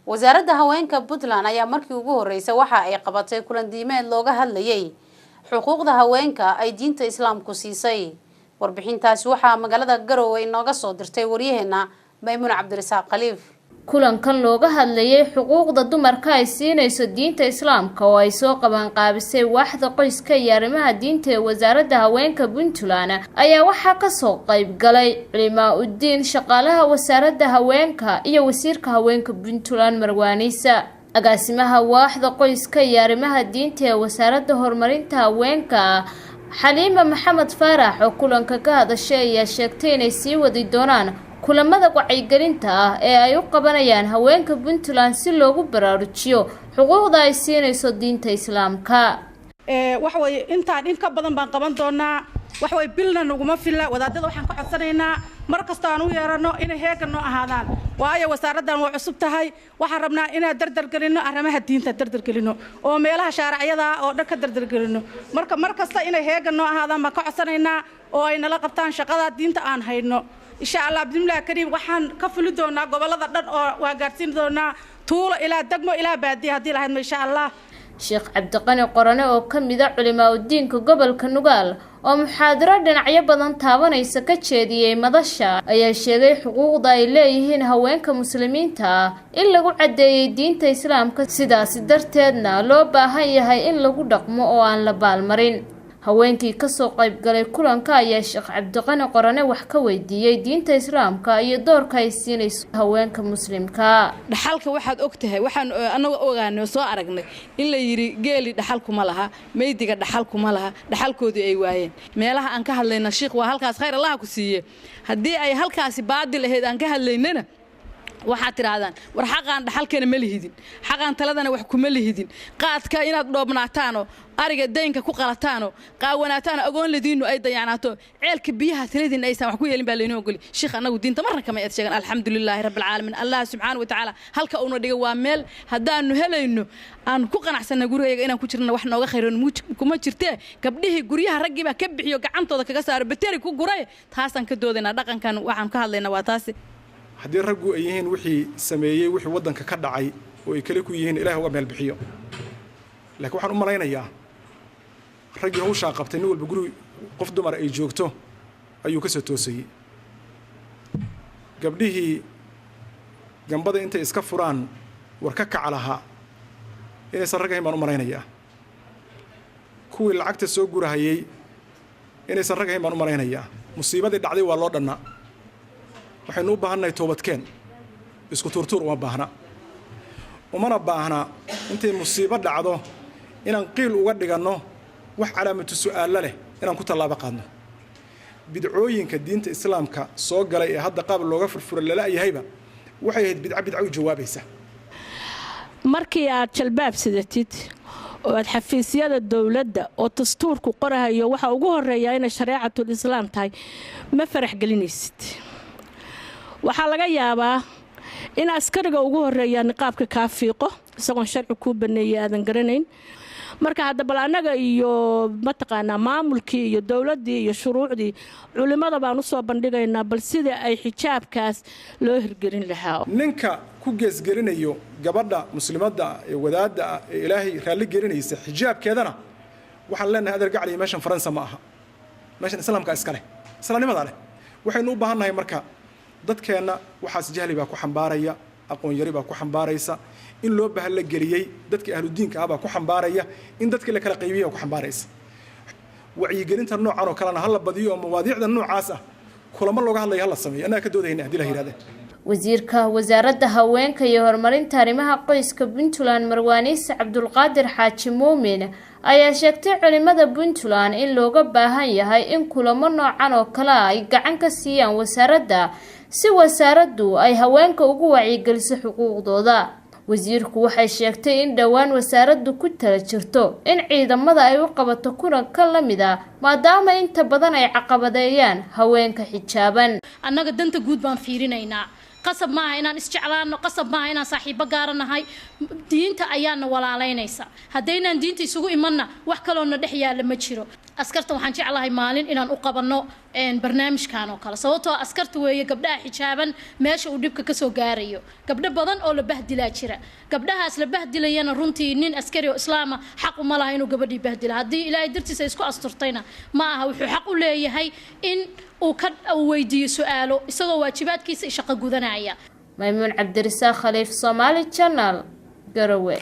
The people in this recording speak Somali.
wasaaradda haweenka Puntland ayaa markii ugu horeysay waxa ay qabatay kulan diimeed looga hadlayay xuquuqda haweenka ay diinta Islaamku siisay. warbixintaasi waxa magaalada Garowe inooga soo dirtay wariyaheena Maymuun Cabdirasaaq Khaliif. kulankan looga hadlayay xuquuqda dumarka ay siinayso diinta Islaamka oo ay soo qaban qaabisay waaxda qoyska iyo arrimaha diinta ee wasaaradda haweenka Puntland ayaa waxa ka soo qayb galay culimaadudiin, shaqaalaha wasaaradda haweenka iyo wasiirka haweenka Puntland Marwaanisa. agaasimaha waaxda qoyska iyo arrimaha diinta ee wasaaradda horumarinta haweenka Xaliima Maxamed Faarax oo kulanka ka hadashay ayaa sheegtay inay sii wadi doonaan kulamada wacyigelinta ah ee ay u qabanayaan haweenka Puntland si loogu baraarujiyo xuquuqda ay siinayso diinta Islaamka. waxa way intaan in ka badan baan qaban doonaa. waxa way bilna naguma filla wadaadada waxaan ka codsanaynaa mar kasta aan u yeerano inay heegan noo ahaadaan. waayo wasaaraddan waa cusub tahay. waxaan rabnaa inaan dardar galino arrimaha diinta dardar galino oo meelaha shaariciyada oo dhan ka dardar galino. mar kasta inay heegan noo ahaadaan ma ka codsanaynaa oo ay nala qabtaan shaqada diinta aan hayno. إن شاء الله بسم الله كريم وحن كفلوا دونا قبل هذا الدن وقارسين دونا طول إلى دقمو إلى بادي هذه لهن إن شاء الله. الشيخ عبد القني قرنه وكم ذا علماء الدين كقبل كنقال ومحاضرة دنعية بدن تابنا يسكتشدي مدشة أي شيء حقوق ضايلين هوين كمسلمين تا إلا قعد الدين تإسلام كسدا سدرتنا لو باهي هاي إلا قدق مو عن لبالمرين. haweenkii ka soo qayb galay kulanka ayaa Sheekh Cabdiqani Qorane wax ka weydiiyay diinta Islaamka iyo doorka ay siinayso haweenka muslimka. dhaxalka waxaad ogtahay waxaan anaga ogaanay soo aragnay in la yiri geeli dhaxalku ma laha meeydiga dhaxalku ma laha dhaxalkoodii ay waayeen meelaha aan ka hadlayna sheekh waa halkaas khayr Allah ku siiyay hadii ay halkaasi baadil ahayd aan ka hadlaynana waxaad tirahdaan war xaqaan dhaxalkeena ma lihidin xaqaan taladana wax kuma lihidin qaadka inaad dhoobnaataano ariga deynka ku qalataano qaawanaataan agoon ladiinu ay dayaanaato ceelka biyaha taladin aysan wax ku yeelin baa leeyno ogol sheekh anagu diinta marna kama eed sheegan alxamdulilaahi rabbil caalamiin allah subhanahu wa ta'ala halka uu dhiga waa meel hadaanu helayno aan ku qanacsana gurigayga inaan ku jirno wax nooga khayroon kuma jirtee gabdhihii guryaha raggiiba ka bixiyo gacantooda kaga saaro bateri ku guray taasan ka doodayna dhaqankan waxaan ka hadlaynaa waa taasi. haddii raggu ay yihiin wixii sameeyay wixii wadanka ka dhacay oo ay kale ku yihiin ilaahay uga meel bixiyo laakiin waxaan u malaynayaa ragii hawsha qabtay nin walba guri qof dumar ay joogto ayuu ka soo toosay gabdhihii gambada intay iska furaan war ka kacalaha inaysan rag ahayn baan u malaynayaa kuwii lacagta soo gurahayay inaysan rag ahayn baan u malaynayaa musiibadii dhacday waa loo dhannaa waxaynu u baahannahay toobadkeen isku turtuur uma baahna intay musiibo dhacdo inaan qiil uga dhiganno wax calaamatu su'aal leh inaan ku talaabo qaadno bidcooyinka diinta islaamka soo galay ee hadda qaab looga furfuro la yahayba waxay ahayd bidca u jawaabaysa markii aad jalbaab sidatid oo aad xafiisyada dawladda oo dastuurku qorayo waxa ugu horeeya in shariicatul islaam tahay ma farax gelinaysid. waxaa laga yaabaa in askariga ugu horeeya niqaabka ka fiiqo isagoo sharci ku baneeyay aadan garanayn marka hadda bal anaga iyo mataqaana maamulkii iyo dawladii iyo shuruucdii culimada baan u soo bandhigaynaa bal sida ay xijaabkaas loo hirgelin lahaa. ninka ku geesgelinayo gabadha muslimadda ee wadaadda ee ilaahay raali gelinaysa xijaabkeedana waxaan leenahay adeer gacli meeshan Faransa ma aha meeshan islaamka iska leh islaamnimada leh waxaynu u baahannahay marka dadkeena waxaas jahli baa ku xambaaraya aqoon yari baa ku xambaaraysa in loo baahan la geliyay dadka ahlu diinka ah baa ku xambaaraya in dadka la kala qaybiyo ku xambaaraysa wacyigelinta noocan oo kalena hal badiyo mawaadiicda noocaas ah kulamo looga hadlayo hal sameeyo anaga ka doodayna hadii la yiraahdo. wasiirka wasaaradda haweenka iyo horumarinta arrimaha qoyska Puntland Marwaanisa Cabdulqaadir Xaaji Muumin ayaa sheegtay culimada Puntland in looga baahan yahay in kulamo noocan oo kale ay gacan ka siiyaan wasaaradda si wasaaraddu ay haweenka ugu wacyigeliso xuquuqdooda. wasiirku waxay sheegtay in dhawaan wasaaraddu ku tala jirto in ciidamada ay u qabato kulanka la mid ah maadaama inta badan ay caqabadeeyaan haweenka xijaaban. annaga danta guud baan fiirinaynaa qasab maaha inaan isjeclaano qasab maaha inaan saaxiibo gaaranahay diinta ayaana walaalaynaysa haddaynaan diinta isugu imanna wax kaloona dhex yaala ma jiro askarta waxaan jeclahay maalin inaan u qabanno barnaamijkan oo kale sababtoo askarta weeye gabdhaha xijaaban meesha uu dhibka kasoo gaarayo gabdho badan oo la bahdilaa jira gabdhahaas la bahdilayana runtii nin askari oo islaama xaq uma laha inuu gabadhii bahdila haddii ilaahay dartiisa isku asturtayna ma aha wuxuu xaq u leeyahay in uu ka weydiiyo su'aalo isagoo waajibaadkiisa shaqo gudanaya maymuun cabdirisaaq khaliif Somali Channel Garowe